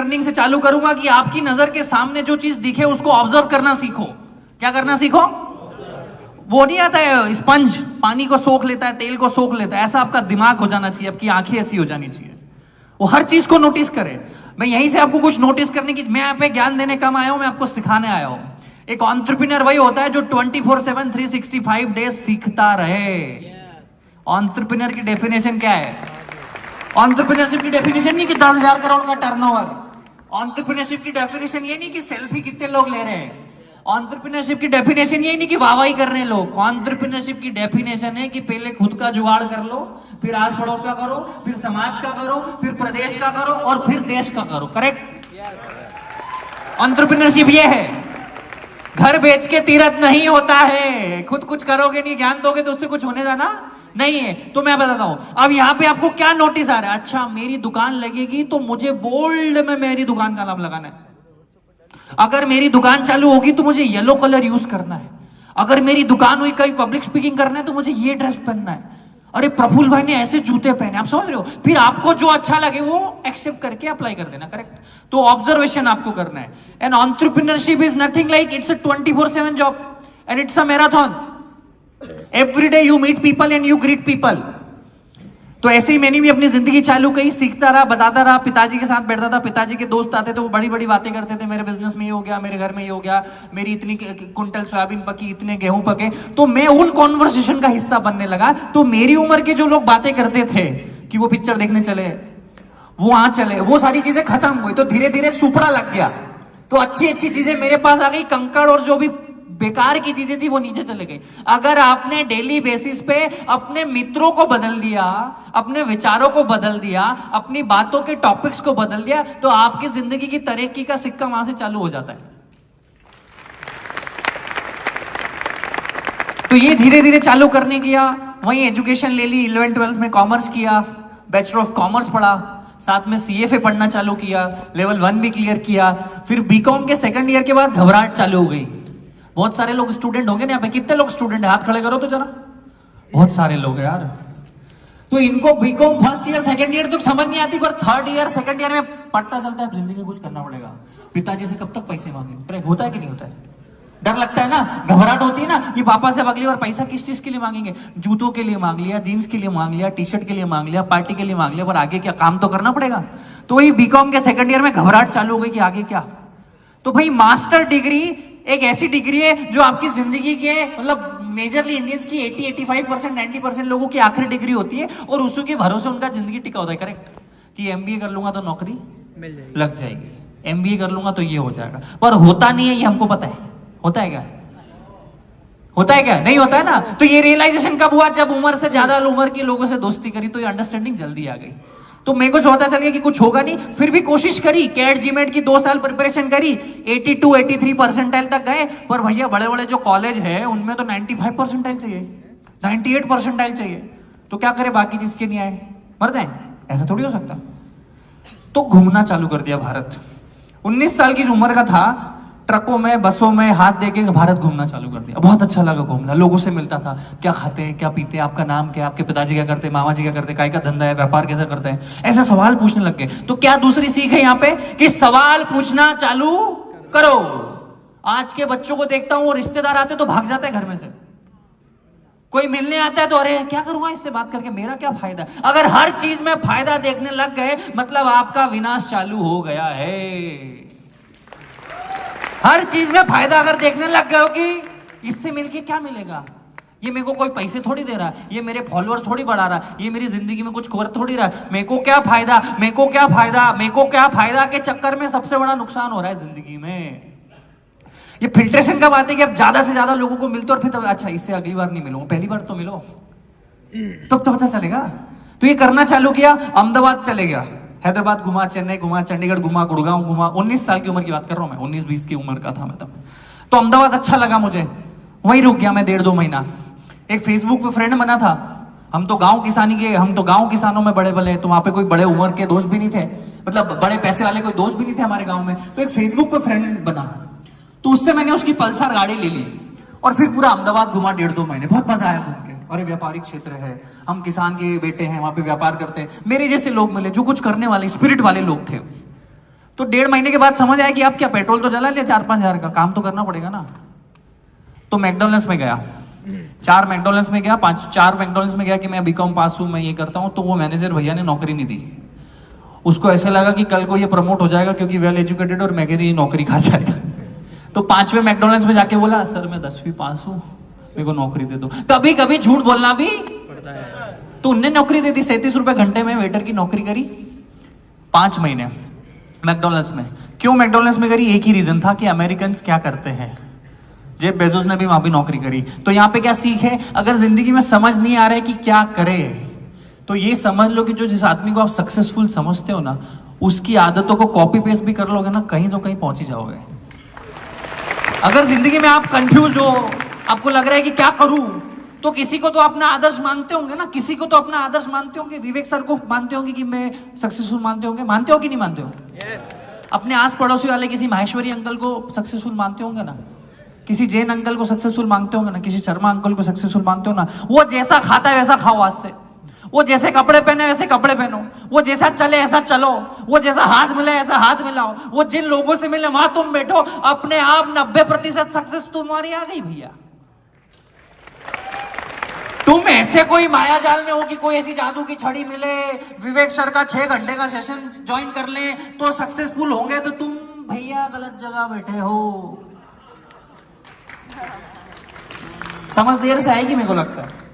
Learning से चालू करूंगा कि आपकी नजर के सामने जो चीज दिखे उसको ऑब्जर्व करना सीखो। क्या करना सीखो? वो नहीं आता है स्पंज पानी को सोख लेता है, तेल को सोख लेता है, ऐसा आपका दिमाग हो जाना चाहिए, आपकी आंखें ऐसी हो जानी चाहिए, वो हर चीज को नोटिस करे। मैं यहीं से आपको कुछ नोटिस करने की, मैं यहाँ पे ज्ञान देने कम आया हूं, मैं आपको सिखाने आया हूं। एक एंटरप्रेन्योर वही होता है जो 24/7 365 डेज सीखता रहे। एंटरप्रेन्योर की डेफिनेशन क्या है? एंटरप्रेन्योरशिप की डेफिनेशन नहीं कि 10,000 करोड़ का टर्नओवर। एंटरप्रेन्योरशिप की डेफिनेशन ये नहीं कि सेल्फी कितने लोग ले रहे हैं। एंटरप्रेन्योरशिप की डेफिनेशन ये नहीं कि वाहवाही कर रहे हैं लोग। एंटरप्रेन्योरशिप की डेफिनेशन है कि पहले खुद का जुगाड़ कर लो, फिर आस पड़ोस का करो, फिर समाज का करो, फिर प्रदेश का करो और फिर देश का करो। करेक्ट? एंटरप्रेन्योरशिप ये है। घर बेच के तीरथ नहीं होता है। खुद कुछ करोगे नहीं, ज्ञान दोगे तो उससे कुछ होने जाना नहीं है। तो मैं बताता हूं, अब यहां पे आपको क्या नोटिस आ रहा है? अच्छा, मेरी दुकान लगेगी तो मुझे बोल्ड में मेरी दुकान का नाम लगाना है। अगर मेरी दुकान चालू होगी तो मुझे येलो कलर यूज करना है। अगर मेरी दुकान हुई, कहीं पब्लिक स्पीकिंग करना है तो मुझे ये ड्रेस पहनना है। अरे प्रफुल्ल भाई ने ऐसे जूते पहने, आप समझ रहे हो? फिर आपको जो अच्छा लगे वो एक्सेप्ट करके अप्लाई कर देना। करेक्ट? तो ऑब्जर्वेशन आपको करना है। And entrepreneurship is nothing like, it's a 24/7 job and it's a marathon. Every day you meet people and you greet people. तो ऐसे ही मैंने भी अपनी जिंदगी चालू करी, सीखता रहा, बताता रहा। पिताजी के साथ बैठता था, पिताजी के दोस्त आते थे, वो बड़ी बड़ी बातें करते थे, मेरे बिजनेस में ये हो गया, मेरे घर में ये हो गया, मेरी इतनी कुंटल सोयाबीन पकी, इतने गेहूं पके। तो मैं उन कॉन्वर्सेशन का हिस्सा बनने लगा। तो मेरी उम्र के जो लोग बातें करते थे कि वो पिक्चर देखने चले, वो वहां चले, वो सारी चीजें खत्म हुई। तो धीरे धीरे सुपड़ा लग गया। तो अच्छी अच्छी चीजें मेरे पास आ गई, कंकड़ और जो भी बेकार की चीजें थी वो नीचे चले गई। अगर आपने डेली बेसिस पे अपने मित्रों को बदल दिया, अपने विचारों को बदल दिया, अपनी बातों के टॉपिक्स को बदल दिया, तो आपकी जिंदगी की तरक्की का सिक्का वहां से चालू हो जाता है। तो ये धीरे धीरे चालू करने किया। वहीं एजुकेशन ले ली, 11th 12th में कॉमर्स किया, बैचलर ऑफ कॉमर्स पढ़ा, साथ में CFA पढ़ना चालू किया, लेवल 1 भी क्लियर किया। फिर बीकॉम के सेकंड ईयर के बाद घबराहट चालू हो गई। बहुत सारे लोग स्टूडेंट होंगे ना यहाँ पे, कितने लोग स्टूडेंट है? हाथ खड़े करो तो जरा। बहुत सारे लोग हैं यार। तो इनको BCom first year second year तो समझ नहीं आती, पर थर्ड ईयर सेकंड ईयर में पता चलता है जिंदगी में कुछ करना पड़ेगा। पिताजी से कब तक पैसे मांगे? होता है कि नहीं होता है? डर लगता है ना, घबराहट होती है ना कि पापा से अब अगली बार पैसा किस चीज के लिए मांगेंगे? जूतों के लिए मांग लिया, जीन्स के लिए मांग लिया, टी शर्ट के लिए मांग लिया, पार्टी के लिए मांग लिया, पर आगे क्या? काम तो करना पड़ेगा। तो वही बीकॉम के सेकंड ईयर में घबराहट चालू हो गई कि आगे क्या। तो भाई मास्टर डिग्री एक ऐसी डिग्री है जो आपकी जिंदगी के, मतलब मेजरली इंडियंस की 80-85%, 90% लोगों की आखिरी डिग्री होती है और उसी के भरोसे उनका जिंदगी टिका होता है। करेक्ट? कि MBA कर लूंगा तो नौकरी लग जाएगी, MBA कर लूंगा तो ये हो जाएगा, पर होता नहीं है, ये हमको पता है। होता है क्या? होता है क्या? नहीं होता है ना। तो ये रियलाइजेशन कब हुआ? जब उम्र से ज्यादा उम्र के लोगों से दोस्ती करी तो ये अंडरस्टैंडिंग जल्दी आ गई। तो मेरे को पता चल गया कि कुछ होगा नहीं, फिर भी कोशिश करी। कैट जीमेट की 2 साल प्रिपरेशन करी, 82-83 परसेंटाइल तक गए। पर भैया बड़े बड़े जो कॉलेज है उनमें तो 95 परसेंटाइल चाहिए, 98 परसेंटाइल चाहिए। तो क्या करे बाकी जिसके नहीं आए? मर जाए? ऐसा थोड़ी हो सकता। तो घूमना चालू कर दिया भारत। 19 साल की उम्र का था, ट्रकों में, बसों में हाथ देके भारत घूमना चालू कर दिया। बहुत अच्छा लगा घूमना, लोगों से मिलता था, क्या खाते हैं, क्या पीते हैं, आपका नाम क्या है, आपके पिताजी क्या करते हैं, मामा जी क्या करते हैं, काय का धंधा है, व्यापार कैसे करते हैं, ऐसे सवाल पूछने लग गए। तो क्या दूसरी सीख है यहाँ पे? कि सवाल पूछना चालू करो। आज के बच्चों को देखता हूं, रिश्तेदार आते तो भाग जाते हैं घर में से। कोई मिलने आता है तो अरे क्या करूंगा इससे बात करके, मेरा क्या फायदा? अगर हर चीज में फायदा देखने लग गए मतलब आपका विनाश चालू हो गया है। हर चीज में फायदा अगर देखने लग गए हो कि इससे मिलके क्या मिलेगा, ये मेरे को कोई पैसे थोड़ी दे रहा, ये मेरे फॉलोअर थोड़ी बढ़ा रहा, ये मेरी जिंदगी में कुछ कर थोड़ी रहा, मेरे को क्या फायदा, मेरे को क्या फायदा, मेरे को क्या फायदा के चक्कर में सबसे बड़ा नुकसान हो रहा है जिंदगी में। ये फिल्ट्रेशन का बात है कि अब ज्यादा से ज्यादा लोगों को मिलते और फिर अच्छा इससे अगली बार नहीं मिलूंगा, पहली बार तो मिलो तब तो पता चलेगा। तो ये करना चालू किया, अहमदाबाद चले गया, हैदराबाद घुमा, चेन्नई घुमा, चंडीगढ़ घुमा, गुड़गांव घुमा। 19 साल की उम्र की बात कर रहा हूं मैं, 19-20 की उम्र का था मैं तब। तो अहमदाबाद अच्छा लगा मुझे, वहीं रुक गया मैं 1.5-2 महीना। एक फेसबुक पे फ्रेंड बना था, हम तो गांव किसानों में बड़े बड़े, तो वहां पे कोई बड़े उम्र के दोस्त भी नहीं थे, मतलब बड़े पैसे वाले कोई दोस्त भी नहीं थे हमारे गांव में। तो एक फेसबुक पे फ्रेंड बना, तो उससे मैंने उसकी पल्सर गाड़ी ले ली और फिर पूरा अहमदाबाद घुमा 1.5-2 महीने। बहुत मजा आया घूम के। अरे व्यापारिक क्षेत्र है, हम किसान के बेटे हैं, वहां पे व्यापार करते हैं, मेरे जैसे लोग मिले जो कुछ करने वाले स्पिरिट वाले लोग थे। तो 1.5 महीने के बाद समझ आया कि आप क्या पेट्रोल तो जला लिया 4-5 हज़ार का, काम तो करना पड़ेगा ना। तो मैकडॉनल्ड्स में गया, 4 मैकडॉनल्ड्स में गया, 4 मैकडॉनल्ड्स में गया कि मैं बीकॉम पास हूं, मैं ये करता हूं। तो वो मैनेजर भैया ने नौकरी नहीं दी। उसको ऐसा लगा कि कल को ये प्रमोट हो जाएगा क्योंकि वेल एजुकेटेड और मेरी नौकरी खा जाएगा। तो 5वें मैकडॉनल्ड्स में जाके बोला, सर मैं 10वीं पास हूं, मेरे को नौकरी दे दो। कभी कभी झूठ बोलना भी पड़ता है। तो उनने नौकरी दे दी, 37 रुपए घंटे में वेटर की नौकरी करी 5 महीने मैकडॉनल्ड्स में। क्यों मैकडॉनल्ड्स में करी? एक ही रीजन था कि अमेरिकन क्या करते हैं। जेफ बेजोस ने भी वहां भी नौकरी करी। तो यहां पे क्या सीख है? अगर जिंदगी में समझ नहीं आ रहा है कि क्या करे, तो ये समझ लो कि जो जिस आदमी को आप सक्सेसफुल समझते हो ना, उसकी आदतों को कॉपी पेस्ट भी कर लोगे ना, कहीं तो कहीं पहुंच ही जाओगे। अगर जिंदगी में आप कंफ्यूज हो, आपको लग रहा है कि क्या करूं, तो किसी को तो अपना आदर्श मानते होंगे ना, किसी को तो अपना आदर्श मानते होंगे। विवेक सर को मानते होंगे कि मैं सक्सेसफुल मानते होंगे, मानते हो कि नहीं मानते हो? अपने आस पड़ोसी वाले किसी माहेश्वरी अंकल को सक्सेसफुल मानते होंगे ना, किसी जैन अंकल को सक्सेसफुल मानते होंगे ना, किसी शर्मा अंकल को सक्सेसफुल मानते हो ना। वो जैसा खाता है वैसा खाओ आज से, वो जैसे कपड़े पहने वैसे कपड़े पहनो, वो जैसा चले ऐसा चलो, वो जैसा हाथ मिले ऐसा हाथ मिलाओ, वो जिन लोगों से मिले वहां तुम बैठो। अपने आप 90% सक्सेस तुम्हारी आ गई भैया। तुम ऐसे कोई माया जाल में हो कि कोई ऐसी जादू की छड़ी मिले, विवेक सर का 6 घंटे का सेशन ज्वाइन कर ले तो सक्सेसफुल होंगे, तो तुम भैया गलत जगह बैठे हो। समझ देर से आएगी मेरे को लगता है।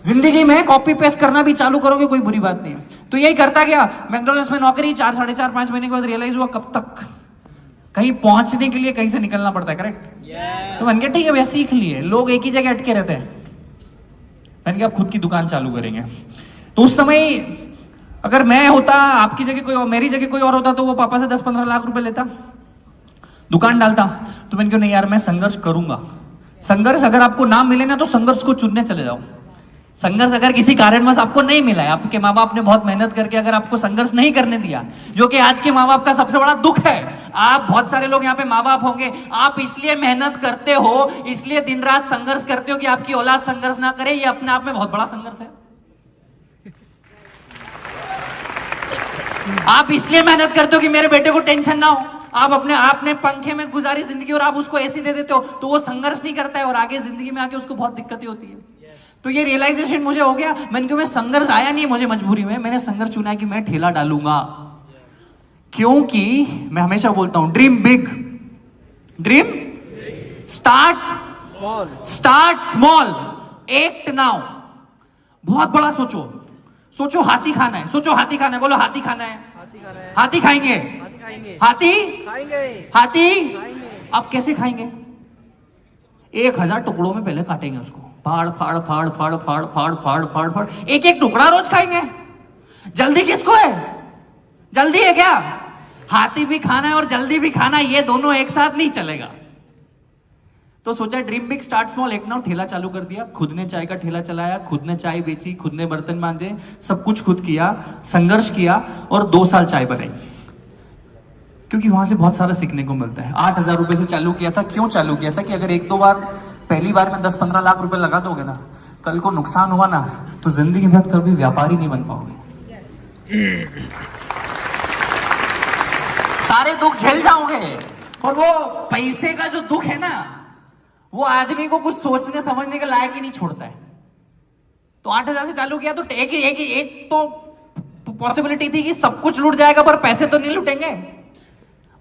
जिंदगी में कॉपी पेस्ट करना भी चालू करोगे कोई बुरी बात नहीं। तो यही करता गया, मैकडॉनल्ड्स में नौकरी 4, 4.5, 5 महीने के बाद रियलाइज हुआ कब तक कहीं पहुंचने के लिए कहीं से निकलना पड़ता है। करेक्ट? तो मन के ठीक है भैया सीख लिए। लोग एक ही जगह अटके रहते हैं, मैंने कहा आप खुद की दुकान चालू करेंगे। तो उस समय अगर मैं होता, आपकी जगह कोई और, मेरी जगह कोई और होता, तो वो पापा से 10-15 लाख रुपए लेता, दुकान डालता। तो मैंने कहा नहीं यार, मैं संघर्ष करूंगा। संघर्ष अगर आपको ना मिले ना, तो संघर्ष को चुनने चले जाओ। संघर्ष अगर किसी कारणवश आपको नहीं मिला है, आपके माँ बाप ने बहुत मेहनत करके अगर आपको संघर्ष नहीं करने दिया, जो कि आज के माँ बाप का सबसे बड़ा दुख है। आप बहुत सारे लोग यहाँ पे माँ बाप होंगे, आप इसलिए मेहनत करते हो, इसलिए दिन रात संघर्ष करते हो कि आपकी औलाद संघर्ष ना करे। ये अपने आप में बहुत बड़ा संघर्ष है। आप इसलिए मेहनत करते हो कि मेरे बेटे को टेंशन ना हो। आप आपने पंखे में गुजारी जिंदगी और आप उसको ऐसी दे देते हो, तो वो संघर्ष नहीं करता है और आगे जिंदगी में आके उसको बहुत दिक्कतें होती है। तो ये रियलाइजेशन मुझे हो गया। मैंने कहा मैं संघर्ष आया नहीं मुझे मजबूरी में, मैंने संघर्ष चुना है कि मैं ठेला डालूंगा। क्योंकि मैं हमेशा बोलता हूं dream big, dream start small, act now. बहुत बड़ा सोचो, सोचो हाथी खाना है, सोचो हाथी खाना है, बोलो हाथी खाना है, हाथी खाएंगे, हाथी हाथी। आप कैसे खाएंगे? 1000 टुकड़ों में पहले काटेंगे उसको, फाड़ फाड़ फाड़ फाड़ फाड़ फाड़ फाड़ फाड़ फाड़, एक एक टुकड़ा रोज खाएंगे। जल्दी किसको है? जल्दी है क्या? हाथी भी खाना है और जल्दी भी खाना है, ये दोनों एक साथ नहीं चलेगा। तो सोचा ड्रीम बिग स्टार्ट स्मॉल, एक ना ठेला चालू कर दिया। खुद ने चाय का ठेला चलाया, खुद ने चाय बेची, खुद ने बर्तन मांजे, सब कुछ खुद किया, संघर्ष किया और 2 साल चाय बनाई। क्योंकि वहां से बहुत सारा सीखने को मिलता है। 8000 रुपए से चालू किया था। क्यों चालू किया था? कि अगर 1-2 बार, पहली बार में 10-15 लाख रुपए लगा दोगे ना, कल को नुकसान हुआ ना, तो जिंदगी में कभी व्यापारी नहीं बन पाओगे। सारे दुख झेल जाओगे। और वो पैसे का जो दुख है ना, वो आदमी को कुछ सोचने समझने के लायक ही नहीं छोड़ता है। तो 8000 से चालू किया, तो एक तो पॉसिबिलिटी थी कि सब कुछ लूट जाएगा पर पैसे तो नहीं लूटेंगे।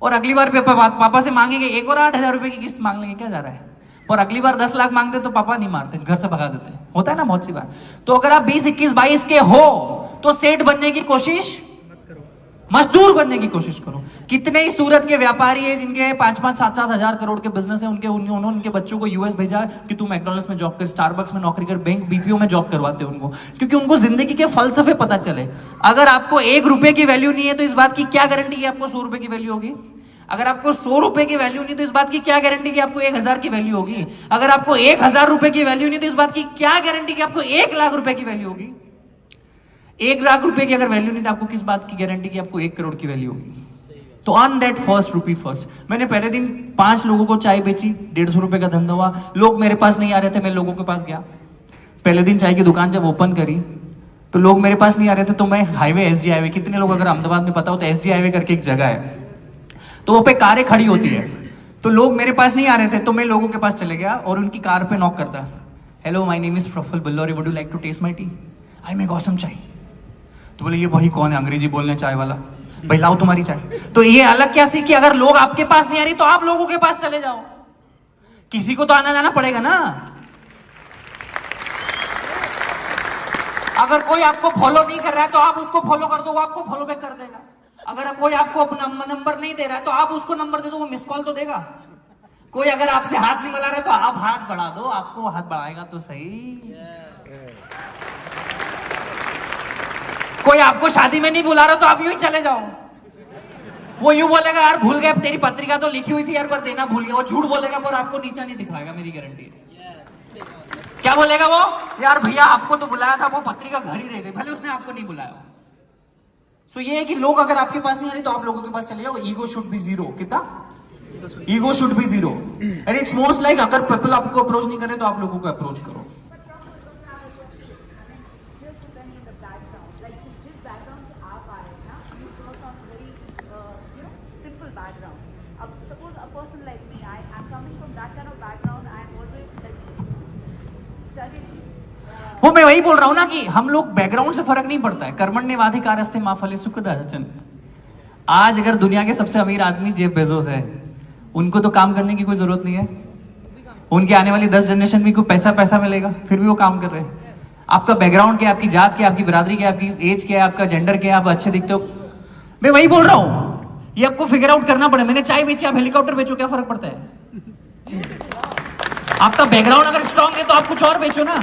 और अगली बार पापा से मांगेंगे, एक और 8000 रुपए की किस्त मांग लेंगे, क्या जा रहा है। और अगली बार 10 लाख मांगते तो पापा नहीं मारते, घर से भगा देते। होता है ना बहुत सी बार। तो अगर आप 20, 21, 22 के हो, तो सेठ बनने की कोशिश मत करो, मजदूर बनने की कोशिश करो। कितने ही सूरत के व्यापारी है जिनके 5-5, 7-7 हजार करोड़ के बिजनेस है, उन्होंने उनके बच्चों को यूएस भेजा कि तू मैकडॉनल्ड्स में जॉब कर, स्टारबक्स में नौकरी कर, बैंक बीपीओ में जॉब करवाते हैं उनको, क्योंकि उनको जिंदगी के फलसफे पता चले। अगर आपको 1 रुपए की वैल्यू नहीं है, तो इस बात की क्या गारंटी है आपको 100 रुपए की वैल्यू होगी। अगर आपको 100 रुपए की वैल्यू नहीं, तो इस बात की क्या गारंटी कि आपको 1000 की वैल्यू होगी। अगर आपको 1000 रुपए की वैल्यू नहीं, तो इस बात की क्या गारंटी कि आपको 1 लाख रुपए की वैल्यू होगी। 1 लाख रुपए की अगर वैल्यू नहीं, तो आपको किस बात की गारंटी कि आपको 1 करोड़ की वैल्यू होगी। तो earn that first rupee first. मैंने पहले दिन 5 लोगों को चाय बेची, 150 रुपए का धंधा हुआ। लोग मेरे पास नहीं आ रहे थे, मैं लोगों के पास गया। पहले दिन चाय की दुकान जब ओपन करी, तो लोग मेरे पास नहीं आ रहे थे, तो मैं हाईवे, एसडी हाईवे, कितने लोग अगर अहमदाबाद में पता हो तो एसडी हाईवे करके एक जगह है, तो वो पे कारें खड़ी होती है, तो लोग मेरे पास नहीं आ रहे थे, तो मैं लोगों के पास चले गया और उनकी कार पे नॉक करता, hello my name is Praful Billauri, would you like to taste my tea, I make awesome chai. तो बोले ये भाई कौन है अंग्रेजी बोलने चाय वाला, भाई लाओ तुम्हारी चाय। तो ये अलग क्या सीखी, अगर लोग आपके पास नहीं आ रही तो आप लोगों के पास चले जाओ, किसी को तो आना जाना पड़ेगा ना। अगर कोई आपको फॉलो नहीं कर रहा है तो आप उसको फॉलो कर दो, वो आपको फॉलो बैक कर देगा। अगर कोई आपको अपना नंबर नहीं दे रहा है तो आप उसको नंबर दे दो, वो मिस कॉल तो देगा। कोई अगर आपसे हाथ नहीं मिला रहा है तो आप हाथ बढ़ा दो, आपको हाथ बढ़ाएगा तो सही। कोई आपको शादी में नहीं बुला रहा तो आप यूं ही चले जाओ। वो यूं बोलेगा यार भूल गए, तेरी पत्रिका तो लिखी हुई थी यार पर देना भूल गया, वो झूठ बोलेगा पर आपको नीचा नहीं दिखाएगा, मेरी गारंटी है। क्या बोलेगा वो, यार भैया आपको तो बुलाया था, वो पत्रिका घर ही रह गई, भले उसने आपको नहीं बुलाया। सो ये है कि लोग अगर आपके पास नहीं आ रहे तो आप लोगों के पास चले जाओ। Ego should be zero. कितना ego should be zero, and it's most like अगर पीपल आपको अप्रोच नहीं कर रहे तो आप लोगों को अप्रोच करो। वो मैं वही बोल रहा हूं ना कि हम लोग बैकग्राउंड से फर्क नहीं पड़ता है। कर्मण्येवाधिकारस्ते मा फले सुखदाचन। आज अगर दुनिया के सबसे अमीर आदमी जेफ बेजोस है, उनको तो काम करने की कोई जरूरत नहीं है, उनके आने वाली 10 जनरेशन में कोई पैसा मिलेगा, फिर भी वो काम कर रहे हैं। आपका बैकग्राउंड क्या है, आपकी जात क्या है, आपकी बिरादरी क्या है, आपकी एज क्या है, आपका जेंडर क्या है, आप अच्छे दिखते हो, मैं वही बोल रहा हूं, ये आपको फिगर आउट करना पड़े। मैंने चाय बेची, आप हेलीकॉप्टर बेचो, क्या फर्क पड़ता है? आपका बैकग्राउंड अगर स्ट्रांग है तो आप कुछ और बेचो ना।